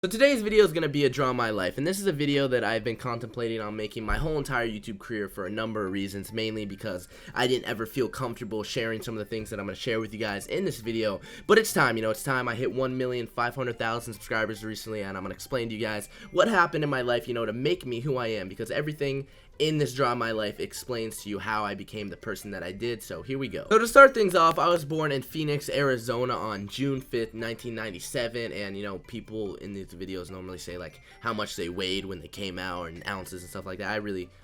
So today's video is going to be a draw my life, and this is a video that I've been contemplating on making my whole entire YouTube career for a number of reasons, mainly because I didn't ever feel comfortable sharing some of the things that I'm going to share with you guys in this video. But it's time, it's time. I hit 1,500,000 subscribers recently, and I'm going to explain to you guys what happened in my life, to make me who I am, because everything in this draw my life explains to you how I became the person that I did. So here we go. So to start things off, I was born in Phoenix, Arizona on June 5th, 1997, and people in these videos normally say like how much they weighed when they came out and ounces and stuff like that.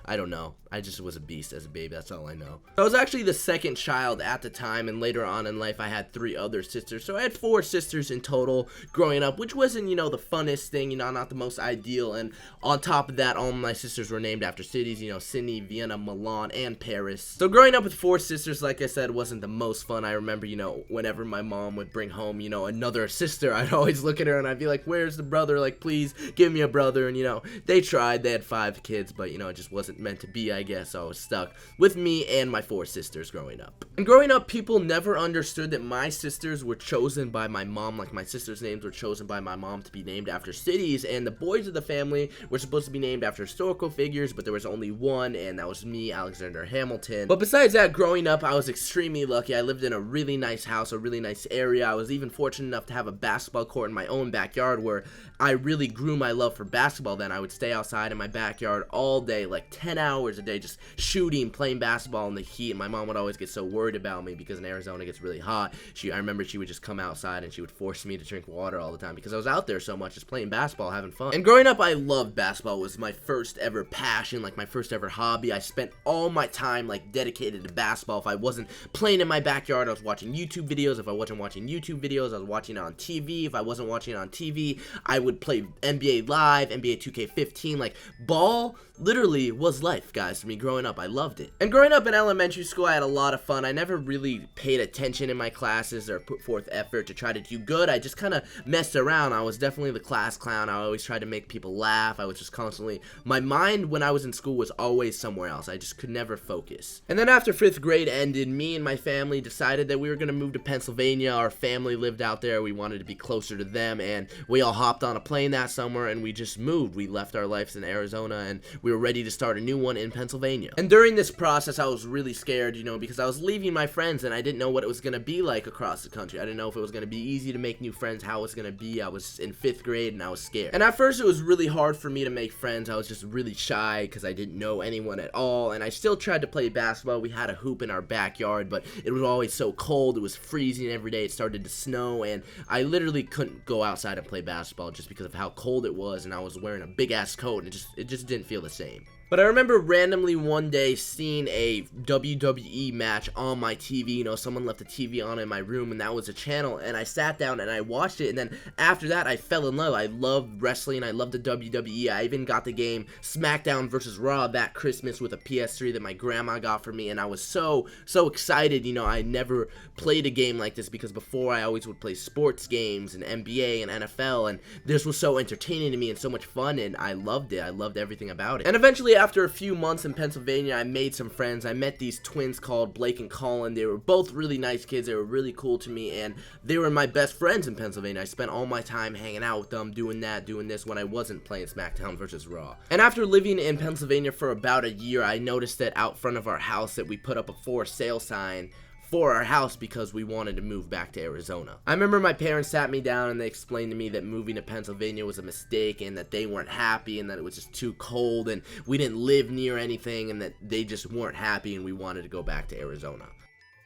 I don't know. I just was a beast as a baby, that's all I know. So I was actually the second child at the time, and later on in life I had 3 other sisters. So I had 4 sisters in total growing up, which wasn't, the funnest thing, not the most ideal. And on top of that, all my sisters were named after cities, Sydney, Vienna, Milan, and Paris. So growing up with 4 sisters, like I said, wasn't the most fun. I remember, whenever my mom would bring home, another sister, I'd always look at her and I'd be like, where's the brother? Like, please give me a brother. And, they tried. They had 5 kids, but, it just wasn't meant to be, I guess. So I was stuck with me and my 4 sisters growing up. And growing up, people never understood that my sisters were chosen by my mom. Like, my sisters' names were chosen by my mom to be named after cities, and the boys of the family were supposed to be named after historical figures, but there was only one, and that was me, Alexander Hamilton. But besides that, growing up, I was extremely lucky. I lived in a really nice house, a really nice area. I was even fortunate enough to have a basketball court in my own backyard, where I really grew my love for basketball. Then I would stay outside in my backyard all day, like 10 hours a day, just shooting, playing basketball in the heat. And my mom would always get so worried about me because in Arizona it gets really hot. I remember she would just come outside and she would force me to drink water all the time because I was out there so much, just playing basketball, having fun. And growing up, I loved basketball. It was my first ever passion, like my first ever hobby. I spent all my time like dedicated to basketball. If I wasn't playing in my backyard, I was watching YouTube videos. If I wasn't watching YouTube videos, I was watching it on TV. If I wasn't watching it on TV, I would play NBA Live, NBA 2K15. Like, ball literally was life, guys, for me growing up. I loved it. And growing up in elementary school, I had a lot of fun. I never really paid attention in my classes or put forth effort to try to do good. I just kind of messed around. I was definitely the class clown. I always tried to make people laugh. I was just constantly, my mind when I was in school was always somewhere else. I just could never focus. And then after 5th grade ended, me and my family decided that we were going to move to Pennsylvania. Our family lived out there. We wanted to be closer to them, and we all hopped on a plane that summer and we just moved. We left our lives in Arizona and we were ready to start a new one in Pennsylvania. And during this process, I was really scared, because I was leaving my friends and I didn't know what it was going to be like across the country. I didn't know if it was going to be easy to make new friends, how it was going to be. I was in 5th grade and I was scared. And at first it was really hard for me to make friends. I was just really shy because I didn't know anyone at all, and I still tried to play basketball. We had a hoop in our backyard, but it was always so cold. It was freezing every day. It started to snow, and I literally couldn't go outside and play basketball just because of how cold it was, and I was wearing a big ass coat, and it just didn't feel the same. But I remember randomly one day seeing a WWE match on my TV. Someone left a TV on in my room, and that was a channel, and I sat down and I watched it, and then after that I fell in love. I loved wrestling. I loved the WWE. I even got the game SmackDown vs. Raw that Christmas with a PS3 that my grandma got for me, and I was so excited. I never played a game like this because before I always would play sports games and NBA and NFL, and this was so entertaining to me and so much fun, and I loved it. I loved everything about it. And eventually, after a few months in Pennsylvania, I made some friends. I met these twins called Blake and Colin. They were both really nice kids. They were really cool to me, and they were my best friends in Pennsylvania. I spent all my time hanging out with them, doing that, doing this when I wasn't playing SmackDown vs. Raw. And after living in Pennsylvania for about a year, I noticed that out front of our house that we put up a for sale sign for our house because we wanted to move back to Arizona. I remember my parents sat me down and they explained to me that moving to Pennsylvania was a mistake and that they weren't happy and that it was just too cold and we didn't live near anything and that they just weren't happy and we wanted to go back to Arizona.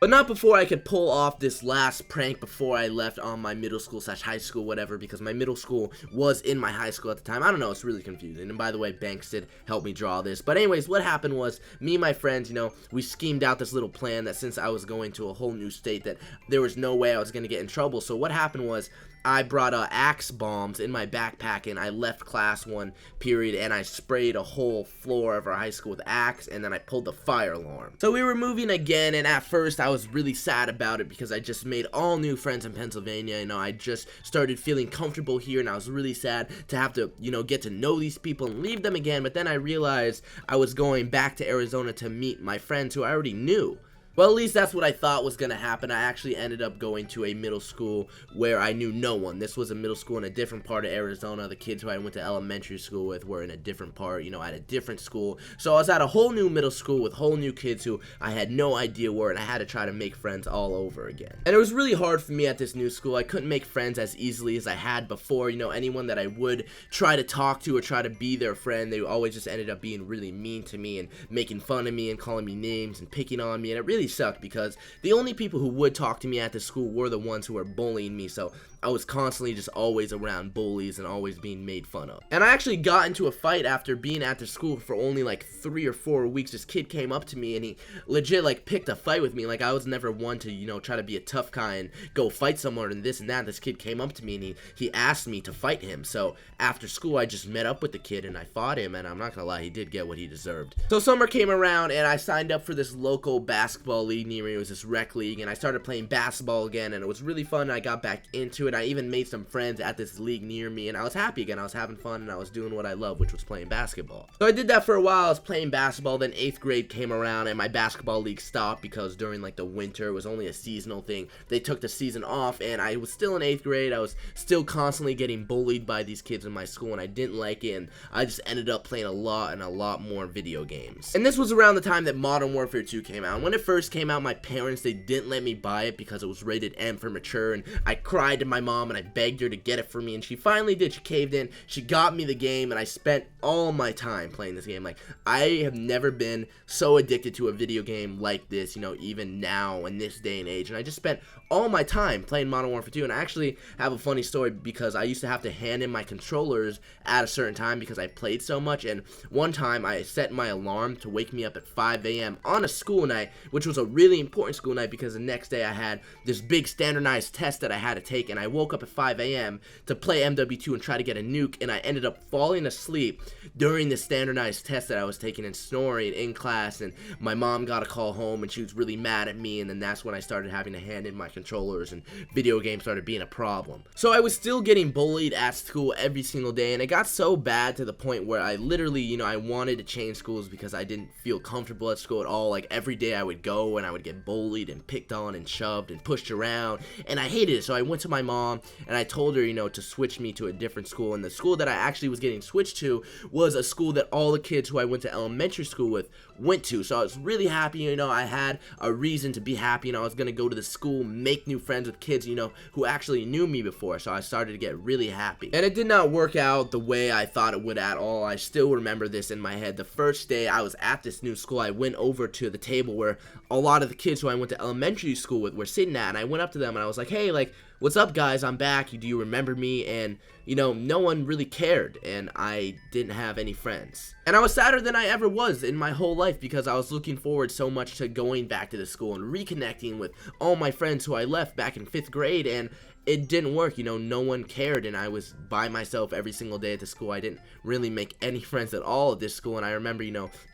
But not before I could pull off this last prank before I left on my middle school / high school, whatever, because my middle school was in my high school at the time. I don't know, it's really confusing. And by the way, Banks did help me draw this. But anyways, what happened was, me and my friends, we schemed out this little plan that since I was going to a whole new state that there was no way I was going to get in trouble. So what happened was, I brought axe bombs in my backpack and I left class one period and I sprayed a whole floor of our high school with axe, and then I pulled the fire alarm. So we were moving again, and at first I was really sad about it because I just made all new friends in Pennsylvania. I just started feeling comfortable here, and I was really sad to have to, get to know these people and leave them again. But then I realized I was going back to Arizona to meet my friends who I already knew. Well, at least that's what I thought was going to happen. I actually ended up going to a middle school where I knew no one. This was a middle school in a different part of Arizona. The kids who I went to elementary school with were in a different part, at a different school. So I was at a whole new middle school with whole new kids who I had no idea were, and I had to try to make friends all over again. And it was really hard for me at this new school. I couldn't make friends as easily as I had before. Anyone that I would try to talk to or try to be their friend, they always just ended up being really mean to me and making fun of me and calling me names and picking on me, and it really sucked because the only people who would talk to me at the school were the ones who were bullying me, so I was constantly just always around bullies and always being made fun of. And I actually got into a fight after being at the school for only like 3 or 4 weeks. This kid came up to me and he legit like picked a fight with me. Like I was never one to, try to be a tough guy and go fight someone and this and that. This kid came up to me and he asked me to fight him. So after school I just met up with the kid and I fought him, and I'm not gonna lie, he did get what he deserved. So summer came around and I signed up for this local basketball league near me. It was this rec league, and I started playing basketball again, and it was really fun. I got back into it. I even made some friends at this league near me, and I was happy again. I was having fun and I was doing what I love, which was playing basketball. So I did that for a while. I was playing basketball. Then 8th grade came around and my basketball league stopped because during like the winter, it was only a seasonal thing. They took the season off, and I was still in 8th grade. I was still constantly getting bullied by these kids in my school, and I didn't like it, and I just ended up playing a lot more video games. And this was around the time that Modern Warfare 2 came out. And when it first came out, my parents, they didn't let me buy it because it was rated M for mature, and I cried to my mom and I begged her to get it for me, and she finally did. She caved in. She got me the game, and I spent all my time playing this game. Like, I have never been so addicted to a video game like this, even now in this day and age. And I just spent all my time playing Modern Warfare 2. And I actually have a funny story because I used to have to hand in my controllers at a certain time because I played so much. And one time I set my alarm to wake me up at 5 a.m. on a school night, which was a really important school night because the next day I had this big standardized test that I had to take, and I woke up at 5 a.m. to play MW2 and try to get a nuke, and I ended up falling asleep during the standardized test that I was taking and snoring in class, and my mom got a call home and she was really mad at me, and then that's when I started having to hand in my controllers and video games started being a problem. So I was still getting bullied at school every single day, and it got so bad to the point where I literally, I wanted to change schools because I didn't feel comfortable at school at all. Like every day I would go and I would get bullied and picked on and shoved and pushed around, and I hated it. So I went to my mom and I told her, to switch me to a different school, and the school that I actually was getting switched to was a school that all the kids who I went to elementary school with went to. So I was really happy, I had a reason to be happy, I was gonna go to the school, make new friends with kids, who actually knew me before. So I started to get really happy, and it did not work out the way I thought it would at all. I still remember this in my head. The first day I was at this new school, I went over to the table where a lot of the kids who I went to elementary school with were sitting at, and I went up to them and I was like, hey, like, what's up guys, I'm back, do you remember me? And no one really cared, and I didn't have any friends. And I was sadder than I ever was in my whole life because I was looking forward so much to going back to the school and reconnecting with all my friends who I left back in 5th grade, and it didn't work. No one cared, and I was by myself every single day at the school. I didn't really make any friends at all at this school, and I remember,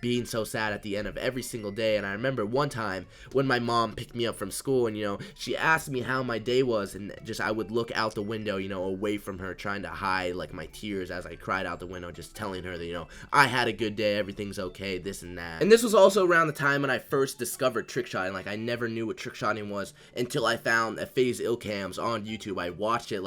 being so sad at the end of every single day. And I remember one time when my mom picked me up from school, and, she asked me how my day was, and just I would look out the window, away from her, trying to hide, like, my tears as I cried out the window, just telling her that, I had a good day, everything's okay, this and that. And this was also around the time when I first discovered trickshotting. Like, I never knew what trickshotting was until I found a FaZe Cams on YouTube. I watched it,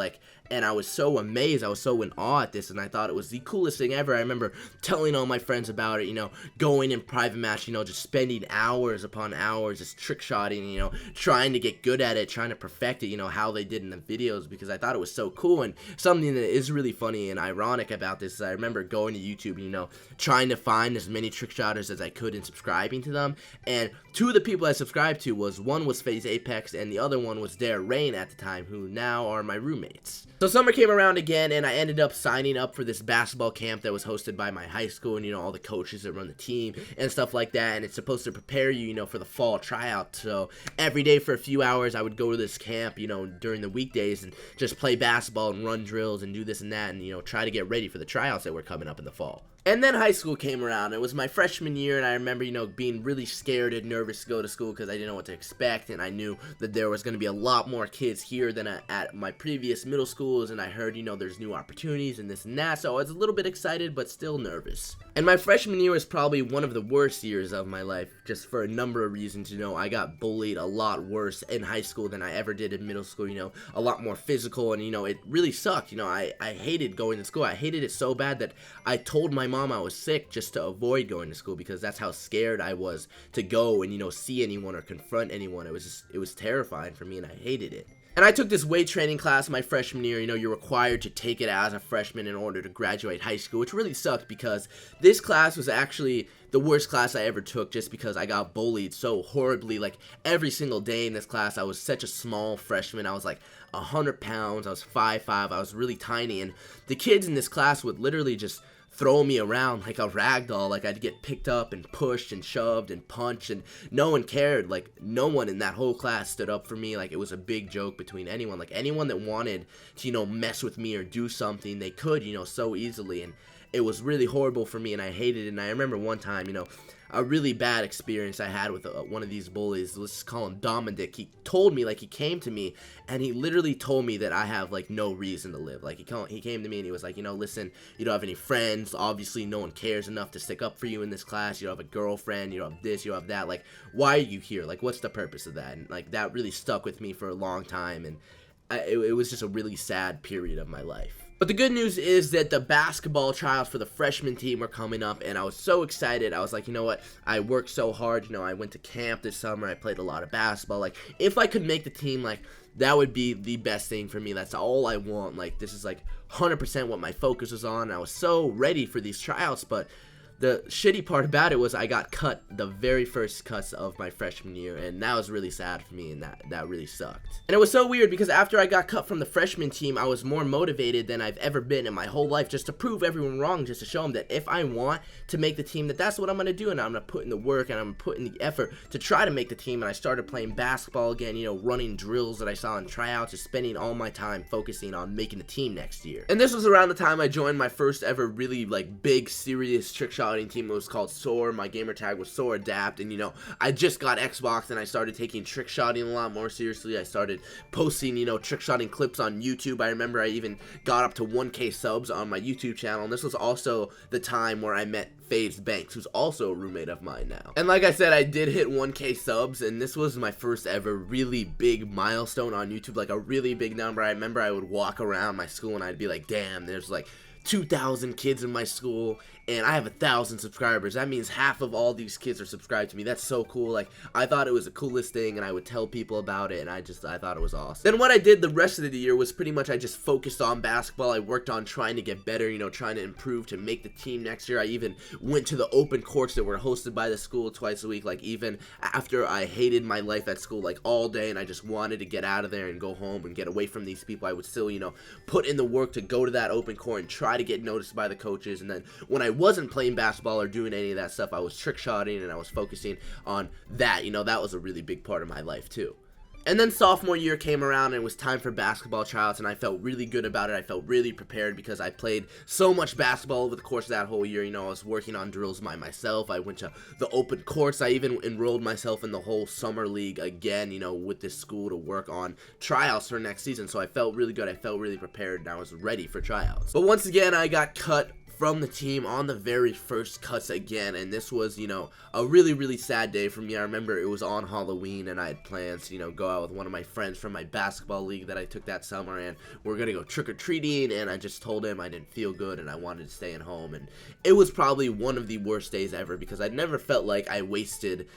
and I was so amazed, I was so in awe at this, and I thought it was the coolest thing ever. I remember telling all my friends about it, going in private match, just spending hours upon hours just trick-shotting, trying to get good at it, trying to perfect it, how they did in the videos, because I thought it was so cool. And something that is really funny and ironic about this is I remember going to YouTube, trying to find as many trick-shotters as I could and subscribing to them, and two of the people I subscribed to one was FaZe Apex, and the other one was Dare Rain at the time, who now are my roommates. So summer came around again, and I ended up signing up for this basketball camp that was hosted by my high school, and all the coaches that run the team and stuff like that, and it's supposed to prepare you, for the fall tryout. So every day for a few hours I would go to this camp, during the weekdays, and just play basketball and run drills and do this and that, and try to get ready for the tryouts that were coming up in the fall. And then high school came around. It was my freshman year, and I remember, being really scared and nervous to go to school because I didn't know what to expect, and I knew that there was going to be a lot more kids here than at my previous middle school. schools, and I heard, there's new opportunities and this and that, so I was a little bit excited, but still nervous. And my freshman year was probably one of the worst years of my life, just for a number of reasons. I got bullied a lot worse in high school than I ever did in middle school, a lot more physical, and, it really sucked. I hated going to school. I hated it so bad that I told my mom I was sick just to avoid going to school, because that's how scared I was to go and, see anyone or confront anyone. It was terrifying for me, and I hated it. And I took this weight training class my freshman year. You're required to take it as a freshman in order to graduate high school, which really sucked, because this class was actually the worst class I ever took, just because I got bullied so horribly. Like, every single day in this class, I was such a small freshman. I was like 100 pounds. I was 5'5". I was really tiny, and the kids in this class would literally just throw me around like a rag doll. Like, I'd get picked up and pushed and shoved and punched, and no one cared. Like, no one in that whole class stood up for me. Like, it was a big joke between anyone. Like, anyone that wanted to, mess with me or do something, they could, so easily. And it was really horrible for me, and I hated it. And I remember one time, a really bad experience I had with one of these bullies. Let's just call him Dominic. He told me, like, he came to me, and he literally told me that I have, like, no reason to live. Like, he came to me, and he was like, listen, you don't have any friends. Obviously, no one cares enough to stick up for you in this class. You don't have a girlfriend. You don't have this. You don't have that. Like, why are you here? Like, what's the purpose of that? And, like, that really stuck with me for a long time, and it was just a really sad period of my life. But the good news is that the basketball tryouts for the freshman team were coming up, and I was so excited. I was like, you know what, I worked so hard. I went to camp this summer. I played a lot of basketball. Like, if I could make the team, like, that would be the best thing for me. That's all I want. Like, this is like 100% what my focus was on. I was so ready for these tryouts, but the shitty part about it was I got cut the very first cuts of my freshman year, and that was really sad for me, and that really sucked. And it was so weird, because after I got cut from the freshman team, I was more motivated than I've ever been in my whole life, just to prove everyone wrong, just to show them that if I want to make the team, that's what I'm going to do, and I'm going to put in the work, and I'm going to put in the effort to try to make the team. And I started playing basketball again, running drills that I saw in tryouts, just spending all my time focusing on making the team next year. And this was around the time I joined my first ever really, like, big, serious trickshotting team. It was called Soar. My gamer tag was Soar Adapt, and I just got Xbox, and I started taking trickshotting a lot more seriously. I started posting trickshotting clips on YouTube. I remember I even got up to 1K subs on my YouTube channel, and this was also the time where I met FaZe Banks, who's also a roommate of mine now. And like I said, I did hit 1K subs, and this was my first ever really big milestone on YouTube, like a really big number. I remember I would walk around my school, and I'd be like, damn, there's like 2,000 kids in my school, and I have 1,000 subscribers. That means half of all these kids are subscribed to me. That's so cool. Like, I thought it was the coolest thing, and I would tell people about it, and I thought it was awesome. Then what I did the rest of the year was pretty much I just focused on basketball. I worked on trying to get better, trying to improve to make the team next year. I even went to the open courts that were hosted by the school twice a week, like, even after I hated my life at school, like, all day, and I just wanted to get out of there and go home and get away from these people. I would still, put in the work to go to that open court and try to get noticed by the coaches. And then when I wasn't playing basketball or doing any of that stuff, I was trick-shotting, and I was focusing on that. That was a really big part of my life too. And then sophomore year came around, and it was time for basketball tryouts, and I felt really good about it. I felt really prepared, because I played so much basketball over the course of that whole year. I was working on drills by myself. I went to the open courts. I even enrolled myself in the whole summer league again, with this school, to work on tryouts for next season. So I felt really good. I felt really prepared, and I was ready for tryouts. But once again, I got cut from the team on the very first cuts again, and this was, a really, really sad day for me. I remember it was on Halloween, and I had plans to, go out with one of my friends from my basketball league that I took that summer, and we're gonna go trick-or-treating, and I just told him I didn't feel good, and I wanted to stay at home, and it was probably one of the worst days ever, because I'd never felt like I wasted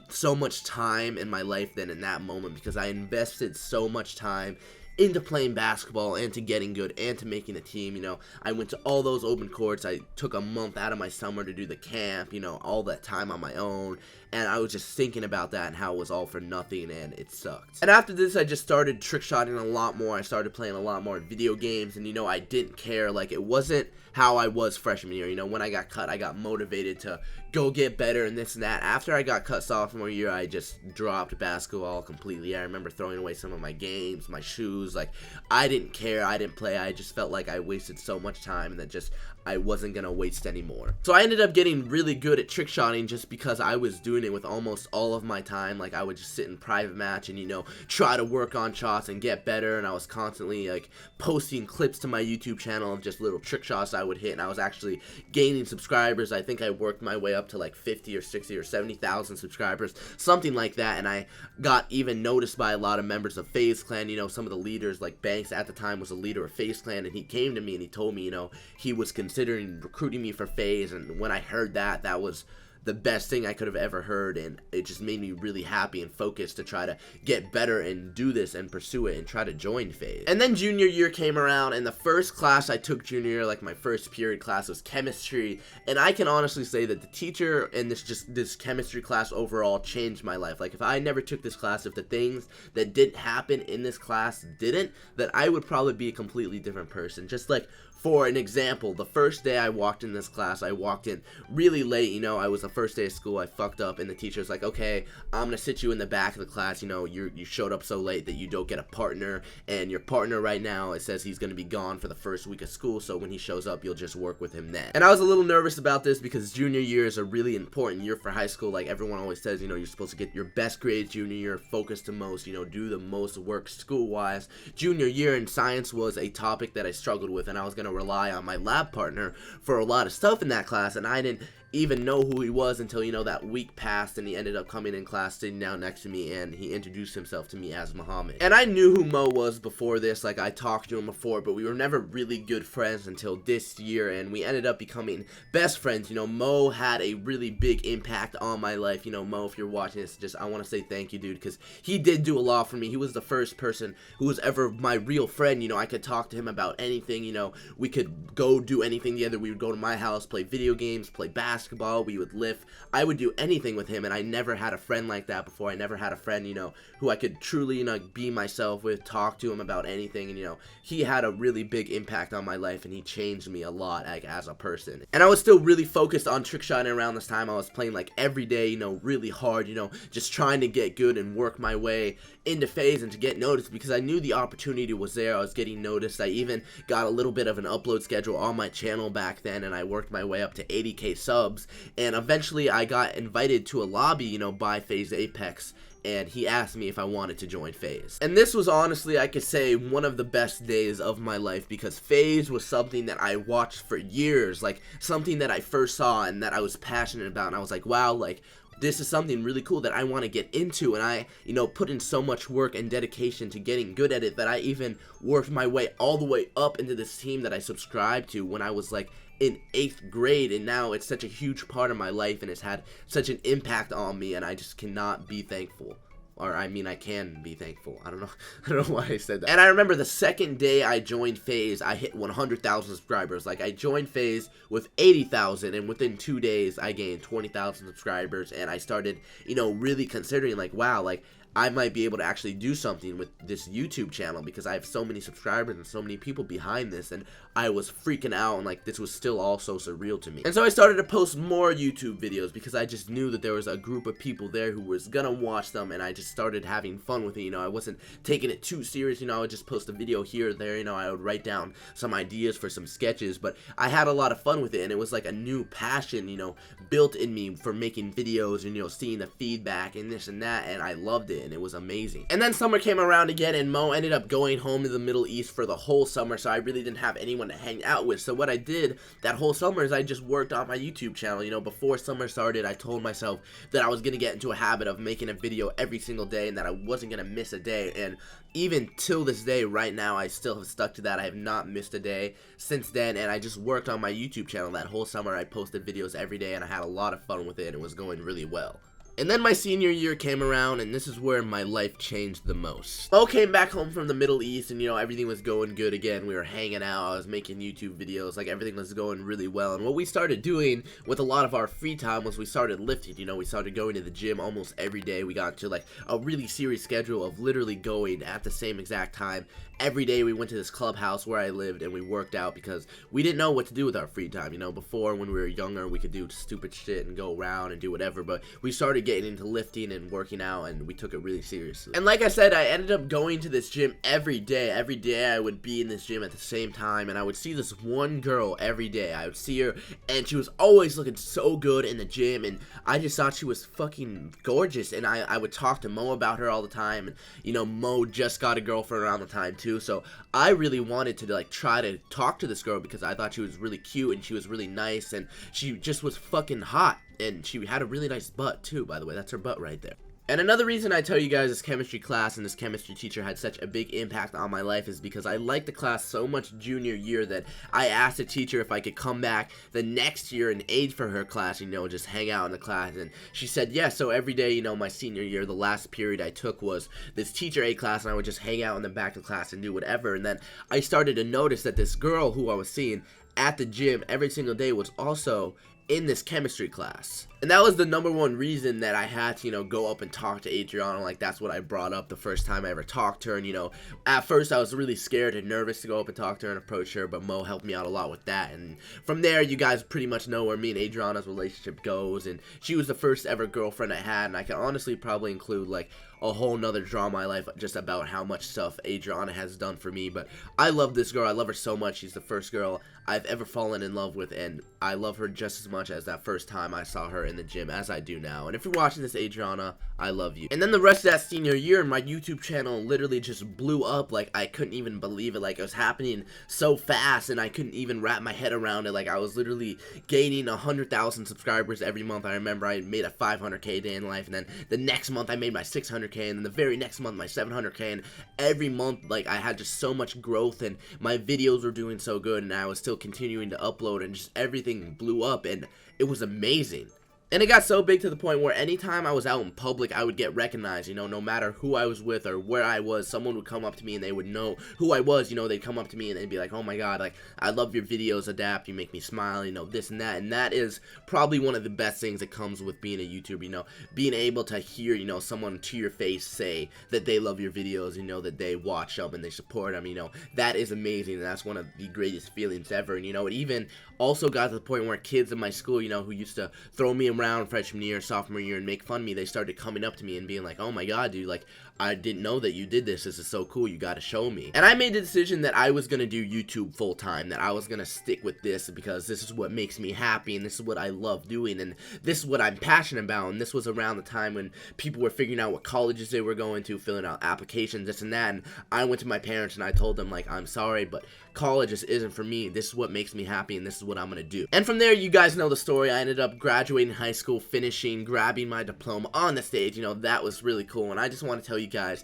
so much time in my life than in that moment, because I invested so much time into playing basketball and to getting good and to making a team. I went to all those open courts. I took a month out of my summer to do the camp, all that time on my own, and I was just thinking about that and how it was all for nothing, and it sucked. And after this, I just started trick-shotting a lot more. I started playing a lot more video games, and I didn't care. Like, it wasn't how I was freshman year. When I got cut, I got motivated to go get better and this and that. After I got cut sophomore year, I just dropped basketball completely. I remember throwing away some of my games, my shoes, lose. Like, I didn't care, I didn't play, I just felt like I wasted so much time and that just I wasn't gonna waste anymore. So I ended up getting really good at trickshotting just because I was doing it with almost all of my time. Like, I would just sit in private match and, you know, try to work on shots and get better, and I was constantly like posting clips to my YouTube channel of just little trick shots I would hit, and I was actually gaining subscribers. I think I worked my way up to like 50 or 60 or 70,000 subscribers, something like that, and I got even noticed by a lot of members of FaZe Clan. You know, some of the leaders, like Banks at the time was a leader of FaZe Clan, and he came to me and he told me, you know, he was considering recruiting me for FaZe, and when I heard that, that was the best thing I could have ever heard, and it just made me really happy and focused to try to get better and do this and pursue it and try to join FaZe. And then junior year came around, and the first class I took junior year, like my first period class, was chemistry, and I can honestly say that the teacher in this chemistry class overall changed my life. Like, if I never took this class, if the things that didn't happen in this class didn't, then I would probably be a completely different person. Just like, for an example, the first day I walked in this class, I walked in really late. You know, I was the first day of school, I fucked up, and the teacher was like, okay, I'm gonna sit you in the back of the class. You know, you showed up so late that you don't get a partner, and your partner right now, it says he's gonna be gone for the first week of school, so when he shows up, you'll just work with him then. And I was a little nervous about this because junior year is a really important year for high school. Like everyone always says, you know, you're supposed to get your best grades junior year, focus the most, you know, do the most work school-wise. Junior year in science was a topic that I struggled with, and I was gonna rely on my lab partner for a lot of stuff in that class, and I didn't even know who he was until, you know, that week passed, and he ended up coming in class, sitting down next to me, and he introduced himself to me as Muhammad. And I knew who Mo was before this. Like, I talked to him before, but we were never really good friends until this year, and we ended up becoming best friends. You know, Mo had a really big impact on my life. You know, Mo, if you're watching this, just I want to say thank you, dude, because he did do a lot for me. He was the first person who was ever my real friend. You know, I could talk to him about anything. You know, we could go do anything together. We would go to my house, play video games, play basketball, we would lift. I would do anything with him, and I never had a friend like that before. I never had a friend, you know, who I could truly, you know, be myself with, talk to him about anything, and, you know, he had a really big impact on my life, and he changed me a lot, like, as a person. And I was still really focused on trickshotting around this time. I was playing, like, every day, you know, really hard, you know, just trying to get good and work my way into FaZe and to get noticed, because I knew the opportunity was there. I was getting noticed. I even got a little bit of an upload schedule on my channel back then, and I worked my way up to 80k subs, and eventually I got invited to a lobby, you know, by FaZe Apex, and he asked me if I wanted to join FaZe. And this was honestly, I could say, one of the best days of my life, because FaZe was something that I watched for years, like something that I first saw and that I was passionate about, and I was like, wow, like, this is something really cool that I want to get into, and I, you know, put in so much work and dedication to getting good at it that I even worked my way all the way up into this team that I subscribed to when I was like in 8th grade, and now it's such a huge part of my life, and it's had such an impact on me, and I just cannot be thankful. Or, I mean, I can be thankful. I don't know why I said that. And I remember the second day I joined FaZe, I hit 100,000 subscribers. Like, I joined FaZe with 80,000, and within 2 days, I gained 20,000 subscribers, and I started, you know, really considering, like, wow, like, I might be able to actually do something with this YouTube channel because I have so many subscribers and so many people behind this, and I was freaking out, and like this was still all so surreal to me. And so I started to post more YouTube videos because I just knew that there was a group of people there who was gonna watch them, and I just started having fun with it. You know, I wasn't taking it too serious. You know, I would just post a video here or there. You know, I would write down some ideas for some sketches, but I had a lot of fun with it, and it was like a new passion, you know, built in me for making videos and, you know, seeing the feedback and this and that, and I loved it, and it was amazing. And then summer came around again, and Mo ended up going home to the Middle East for the whole summer, so I really didn't have anyone to hang out with. So what I did that whole summer is I just worked on my YouTube channel. You know, before summer started, I told myself that I was gonna get into a habit of making a video every single day and that I wasn't gonna miss a day, and even till this day, right now, I still have stuck to that. I have not missed a day since then, and I just worked on my YouTube channel that whole summer. I posted videos every day, and I had a lot of fun with it, and it was going really well. And then my senior year came around, and this is where my life changed the most. Mo came back home from the Middle East, and, you know, everything was going good again. We were hanging out, I was making YouTube videos, like, everything was going really well. And what we started doing with a lot of our free time was we started lifting. You know, we started going to the gym almost every day. We got to, like, a really serious schedule of literally going at the same exact time. Every day we went to this clubhouse where I lived, and we worked out because we didn't know what to do with our free time. You know, before, when we were younger, we could do stupid shit and go around and do whatever, but we started getting into lifting and working out, and we took it really seriously. And like I said, I ended up going to this gym every day. Every day I would be in this gym at the same time, and I would see this one girl every day. I would see her, and she was always looking so good in the gym, and I just thought she was fucking gorgeous. And I would talk to Mo about her all the time, and you know, Mo just got a girlfriend around the time too, so I really wanted to like try to talk to this girl because I thought she was really cute and she was really nice, and she just was fucking hot, and she had a really nice butt too, by the way. That's her butt right there. And another reason I tell you guys this chemistry class and this chemistry teacher had such a big impact on my life is because I liked the class so much junior year that I asked the teacher if I could come back the next year and aid for her class, you know, just hang out in the class. And she said yes. So every day, you know, my senior year, the last period I took was this teacher aid class, and I would just hang out in the back of the class and do whatever. And then I started to notice that this girl who I was seeing at the gym every single day was also in this chemistry class. And that was the #1 reason that I had to, you know, go up and talk to Adriana. Like, that's what I brought up the first time I ever talked to her. And, you know, at first I was really scared and nervous to go up and talk to her and approach her, but Mo helped me out a lot with that. And from there, you guys pretty much know where me and Adriana's relationship goes. And she was the first ever girlfriend I had, and I can honestly probably include, like, a whole nother drama in my life just about how much stuff Adriana has done for me. But I love this girl. I love her so much. She's the first girl I've ever fallen in love with, and I love her just as much as that first time I saw her in the gym as I do now. And if you're watching this, Adriana, I love you. And then the rest of that senior year, my YouTube channel literally just blew up. Like, I couldn't even believe it. Like, it was happening so fast, and I couldn't even wrap my head around it. Like, I was literally gaining 100,000 subscribers every month. I remember I made a 500K day in life, and then the next month I made my 600K, and then the very next month my 700K, and every month, like, I had just so much growth, and my videos were doing so good, and I was still continuing to upload, and just everything blew up, and it was amazing. And it got so big to the point where anytime I was out in public, I would get recognized, you know, no matter who I was with or where I was, someone would come up to me and they would know who I was, you know, they'd come up to me and they'd be like, oh my god, like, I love your videos, Adapt, you make me smile, you know, this and that is probably one of the best things that comes with being a YouTuber, you know, being able to hear, you know, someone to your face say that they love your videos, you know, that they watch them and they support them, you know, that is amazing, and that's one of the greatest feelings ever. And, you know, it even also got to the point where kids in my school, you know, who used to throw me around freshman year, sophomore year, and make fun of me, they started coming up to me and being like, oh my god, dude, like, I didn't know that you did this. This is so cool. You got to show me. And I made the decision that I was going to do YouTube full time, that I was going to stick with this because this is what makes me happy, and this is what I love doing, and this is what I'm passionate about. And this was around the time when people were figuring out what colleges they were going to, filling out applications, this and that. And I went to my parents and I told them, like, I'm sorry, but college just isn't for me. This is what makes me happy, and this is what I'm going to do. And from there, you guys know the story. I ended up graduating high school, finishing, grabbing my diploma on the stage. You know, that was really cool. And I just want to tell you guys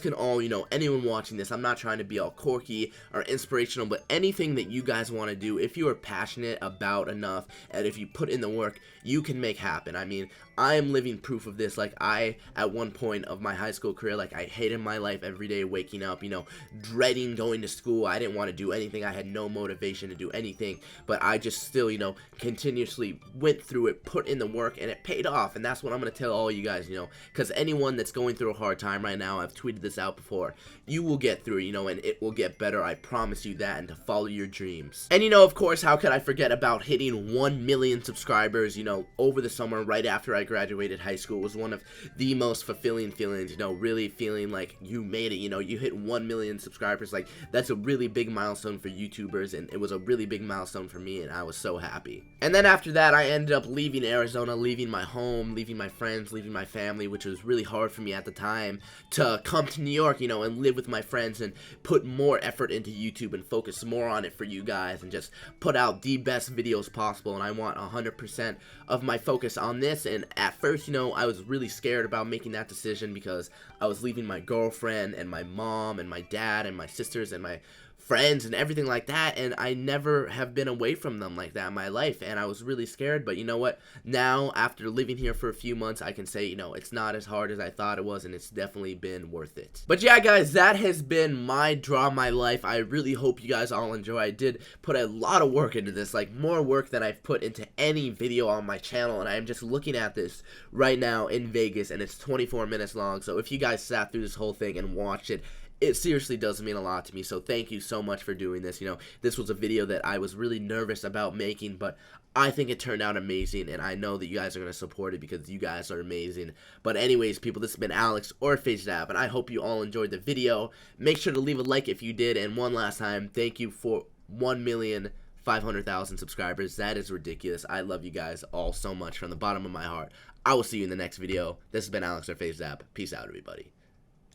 can all, you know, anyone watching this, I'm not trying to be all quirky or inspirational, but anything that you guys want to do, if you are passionate about enough, and if you put in the work, you can make happen. I mean, I am living proof of this. Like, I, at one point of my high school career, like, I hated my life every day, waking up, you know, dreading going to school. I didn't want to do anything. I had no motivation to do anything, but I just still, you know, continuously went through it, put in the work, and it paid off. And that's what I'm going to tell all you guys, you know, because anyone that's going through a hard time right now, I've tweeted this out before, you will get through, you know, and it will get better. I promise you that, and to follow your dreams. And, you know, of course, how could I forget about hitting 1 million subscribers, you know, over the summer right after I graduated high school. Was one of the most fulfilling feelings, you know, really feeling like you made it, you know, you hit 1 million subscribers. Like, that's a really big milestone for YouTubers, and it was a really big milestone for me, and I was so happy. And then after that, I ended up leaving Arizona, leaving my home, leaving my friends, leaving my family, which was really hard for me at the time, to come to New York, you know, and live with my friends and put more effort into YouTube and focus more on it for you guys and just put out the best videos possible. And I want 100% of my focus on this. And at first, you know, I was really scared about making that decision because I was leaving my girlfriend and my mom and my dad and my sisters and my friends and everything like that, and I never have been away from them like that in my life, and I was really scared. But you know what, now after living here for a few months, I can say, you know, it's not as hard as I thought it was, and it's definitely been worth it. But yeah, guys, that has been my Draw My Life. I really hope you guys all enjoy. I did put a lot of work into this, like more work than I've put into any video on my channel, and I am just looking at this right now in Vegas, and it's 24 minutes long. So if you guys sat through this whole thing and watched it, it seriously does mean a lot to me. So thank you so much for doing this. You know, this was a video that I was really nervous about making, but I think it turned out amazing, and I know that you guys are going to support it because you guys are amazing. But anyways, people, this has been Alex or FaZe Clan, and I hope you all enjoyed the video. Make sure to leave a like if you did, and one last time, thank you for 1,500,000 subscribers. That is ridiculous. I love you guys all so much from the bottom of my heart. I will see you in the next video. This has been Alex or FaZe Clan. Peace out, everybody.